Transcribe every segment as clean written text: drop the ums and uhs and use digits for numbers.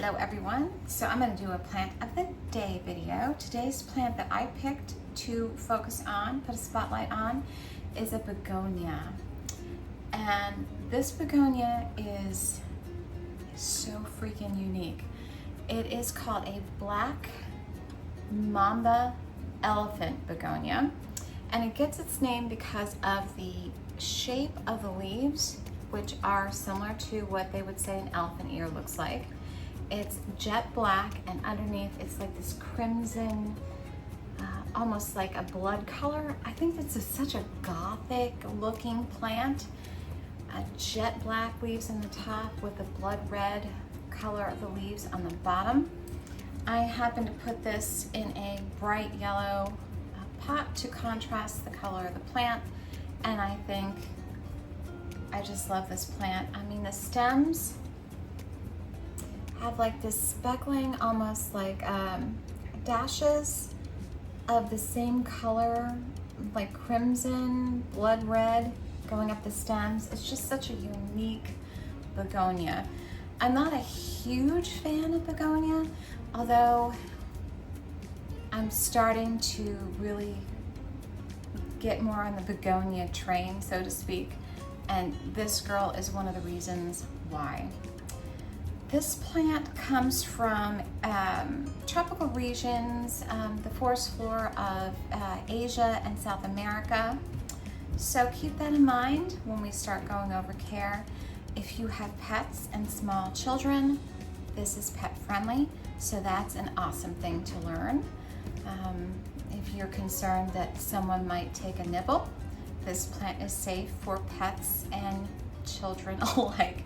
Hello everyone. So I'm going to do a plant of the day video. Today's plant that I picked to focus on, put a spotlight on, is a begonia. And this begonia is so freaking unique. It is called a black Mamba elephant begonia. And it gets its name because of the shape of the leaves, which are similar to what they would say an elephant ear looks like. It's jet black, and underneath it's like this crimson, almost like a blood color. I think this is such a gothic looking plant. Jet black leaves on the top with the blood red color of the leaves on the bottom. I happen to put this in a bright yellow pot to contrast the color of the plant, and I just love this plant. I mean, the stems have like this speckling, almost like dashes of the same color, like crimson, blood red, going up the stems. It's just such a unique begonia. I'm not a huge fan of begonia, although I'm starting to really get more on the begonia train, so to speak, and this girl is one of the reasons why. This plant comes from tropical regions, the forest floor of Asia and South America. So keep that in mind when we start going over care. If you have pets and small children, this is pet friendly, so that's an awesome thing to learn. If you're concerned that someone might take a nibble, this plant is safe for pets and children alike.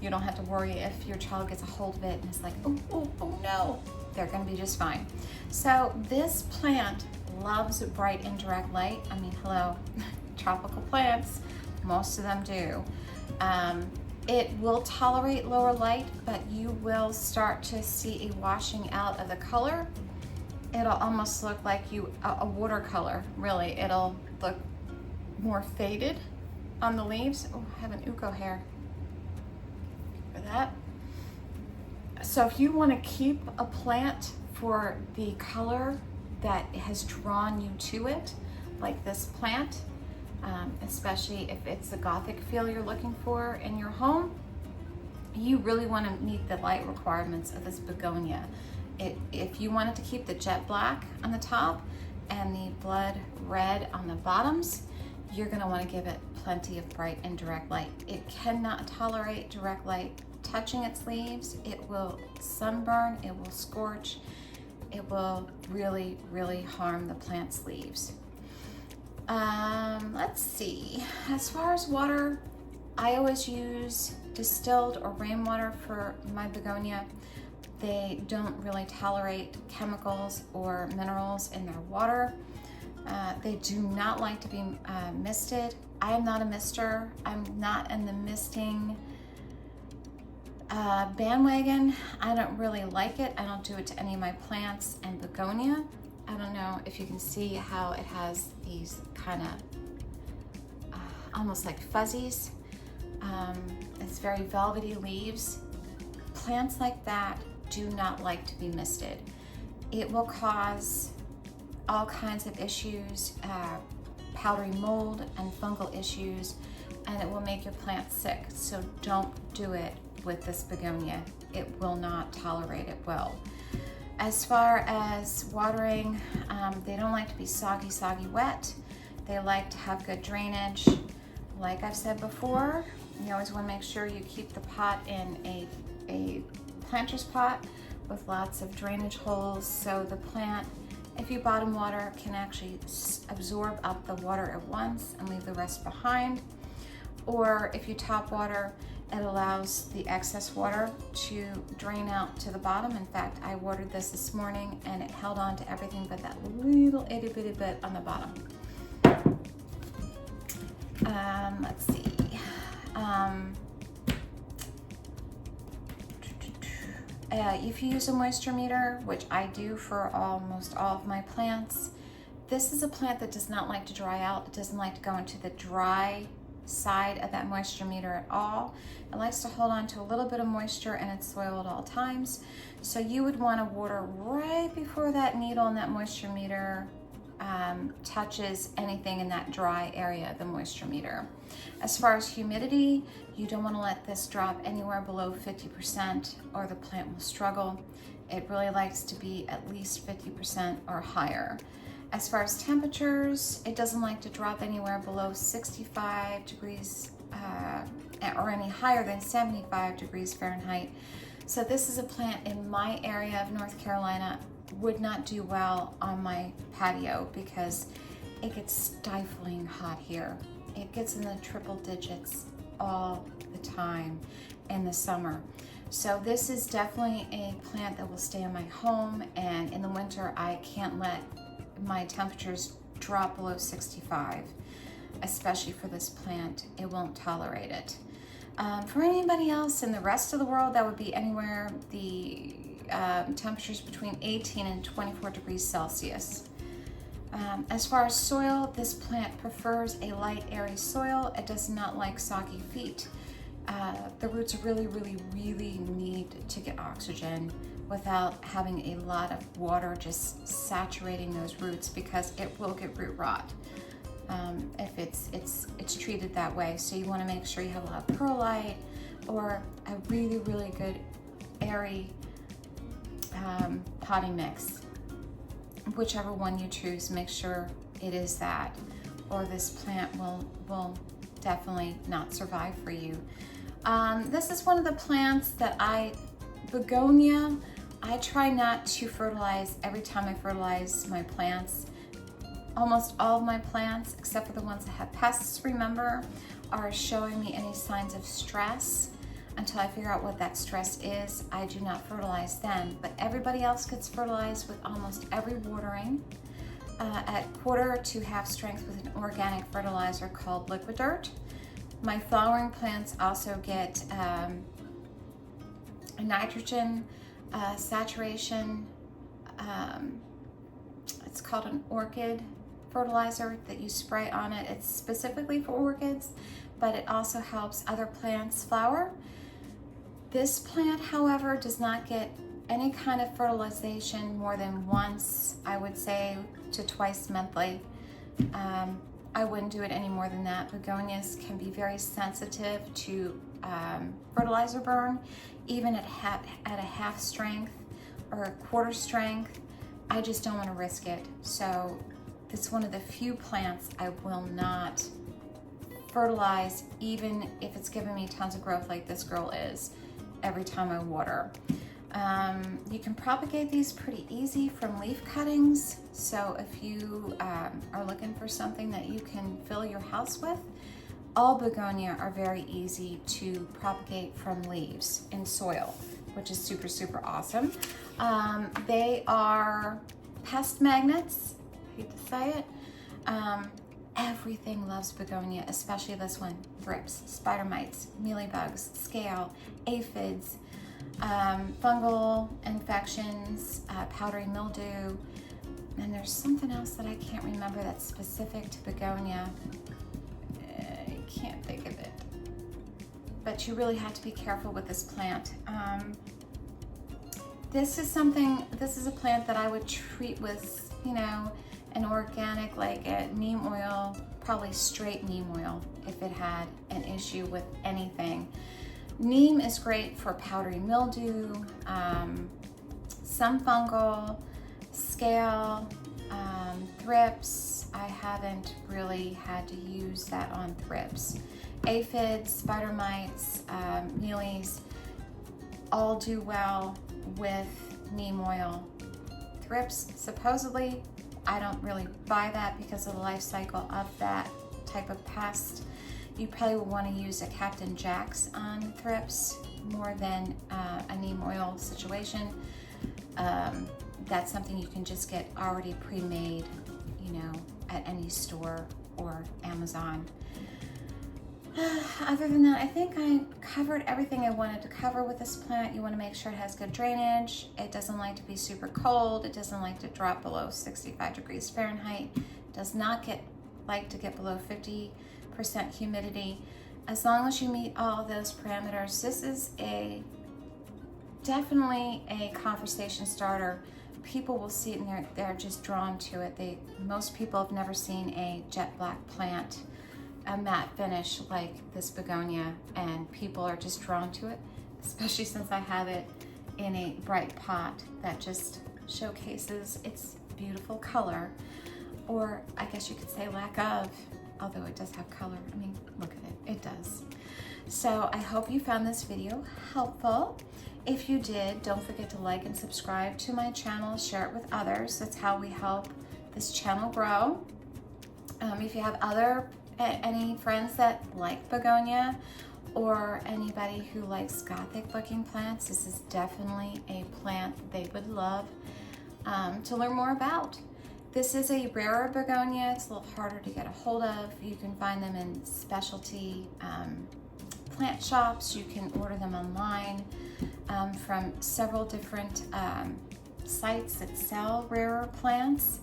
You don't have to worry if your child gets a hold of it and it's like, oh no, they're gonna be just fine. So this plant loves bright indirect light. I mean, hello, tropical plants, most of them do. It will tolerate lower light, but you will start to see a washing out of the color. It'll almost look like a watercolor, really. It'll look more faded on the leaves. Oh, I have an uko hair for that. So if you want to keep a plant for the color that has drawn you to it, like this plant, especially if it's the gothic feel you're looking for in your home, you really want to meet the light requirements of this begonia. If you wanted to keep the jet black on the top and the blood red on the bottoms, you're going to want to give it plenty of bright indirect light. It cannot tolerate direct light touching its leaves. It will sunburn, it will scorch, it will really, really harm the plant's leaves. Let's see. As far as water, I always use distilled or rainwater for my begonia. They don't really tolerate chemicals or minerals in their water. They do not like to be misted. I am not a mister. I'm not in the misting bandwagon. I don't really like it. I don't do it to any of my plants and begonia. I don't know if you can see how it has these kind of almost like fuzzies. It's very velvety leaves. Plants like that do not like to be misted. It will cause all kinds of issues, powdery mold and fungal issues, and it will make your plant sick. So don't do it with this begonia. It will not tolerate it well. As far as watering, they don't like to be soggy wet. They like to have good drainage. Like I've said before, you always want to make sure you keep the pot in a planter's pot with lots of drainage holes, so the plant, if you bottom water, can actually absorb up the water at once and leave the rest behind. Or if you top water, it allows the excess water to drain out to the bottom. In fact, I watered this morning and it held on to everything but that little itty bitty bit on the bottom. Let's see. If you use a moisture meter, which I do for almost all of my plants, this is a plant that does not like to dry out. It doesn't like to go into the dry side of that moisture meter at all. It likes to hold on to a little bit of moisture in its soil at all times. So you would want to water right before that needle in that moisture meter touches anything in that dry area of the moisture meter. As far as humidity, you don't want to let this drop anywhere below 50% or the plant will struggle. It really likes to be at least 50% or higher. As far as temperatures, it doesn't like to drop anywhere below 65 degrees or any higher than 75 degrees Fahrenheit. So this is a plant in my area of North Carolina would not do well on my patio because it gets stifling hot here. It gets in the triple digits all the time in the summer. So this is definitely a plant that will stay in my home, and in the winter I can't let my temperatures drop below 65, especially for this plant. It won't tolerate it. For anybody else in the rest of the world, that would be anywhere the temperatures between 18 and 24 degrees Celsius. As far as soil, this plant prefers a light, airy soil. It does not like soggy feet. The roots really need to get oxygen without having a lot of water just saturating those roots, because it will get root rot if it's treated that way. So you want to make sure you have a lot of perlite or a really good airy potting mix. Whichever one you choose, make sure it is that, or this plant will definitely not survive for you. This is one of the plants that Begonia, I try not to fertilize every time I fertilize my plants. Almost all of my plants, except for the ones that have pests, remember, are showing me any signs of stress. Until I figure out what that stress is, I do not fertilize them. But everybody else gets fertilized with almost every watering at quarter to half strength with an organic fertilizer called liquid dirt. My flowering plants also get a nitrogen saturation. It's called an orchid fertilizer that you spray on it. It's specifically for orchids, but it also helps other plants flower. This plant, however, does not get any kind of fertilization more than once, I would say, to twice monthly. I wouldn't do it any more than that. Begonias can be very sensitive to fertilizer burn, even at a half strength or a quarter strength. I just don't want to risk it. So it's one of the few plants I will not fertilize, even if it's giving me tons of growth like this girl is, every time I water. You can propagate these pretty easy from leaf cuttings. So if you are looking for something that you can fill your house with, all begonia are very easy to propagate from leaves in soil, which is super awesome. They are pest magnets, I hate to say it. Everything loves begonia, especially this one. Thrips, spider mites, mealybugs, scale, aphids, fungal infections, powdery mildew, and there's something else that I can't remember that's specific to begonia. I can't think of it. But you really have to be careful with this plant. This is a plant that I would treat with, an organic, like a neem oil, probably straight neem oil if it had an issue with anything. Neem is great for powdery mildew, some fungal, scale, thrips. I haven't really had to use that on thrips. Aphids, spider mites, mealies, all do well with neem oil. Thrips, supposedly, I don't really buy that because of the life cycle of that type of pest. You probably would want to use a Captain Jack's on thrips more than a neem oil situation. That's something you can just get already pre-made, at any store or Amazon. Other than that, I think I covered everything I wanted to cover with this plant. You want to make sure it has good drainage. It doesn't like to be super cold. It doesn't like to drop below 65 degrees Fahrenheit. It does not like to get below 50% 90% humidity. As long as you meet all those parameters, this is definitely a conversation starter. People will see it and they're just drawn to it. Most people have never seen a jet black plant, a matte finish like this begonia, and people are just drawn to it, especially since I have it in a bright pot that just showcases its beautiful color, or I guess you could say lack of, although it does have color. I mean, look at it, it does. So I hope you found this video helpful. If you did, don't forget to like and subscribe to my channel, share it with others. That's how we help this channel grow. If you have any friends that like begonia, or anybody who likes gothic looking plants, this is definitely a plant they would love to learn more about. This is a rarer begonia. It's a little harder to get a hold of. You can find them in specialty plant shops. You can order them online from several different sites that sell rarer plants.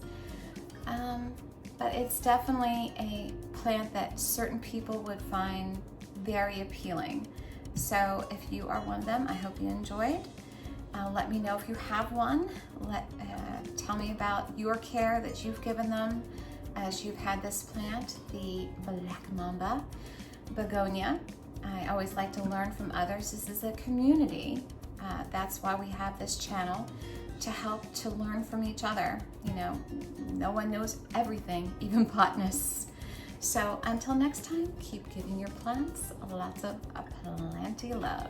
But it's definitely a plant that certain people would find very appealing. So if you are one of them, I hope you enjoyed. Let me know if you have one. Tell me about your care that you've given them as you've had this plant, the Black Mamba begonia. I always like to learn from others. This is a community. That's why we have this channel, to help to learn from each other. You know, no one knows everything, even botanists. So until next time, keep giving your plants lots of planty love.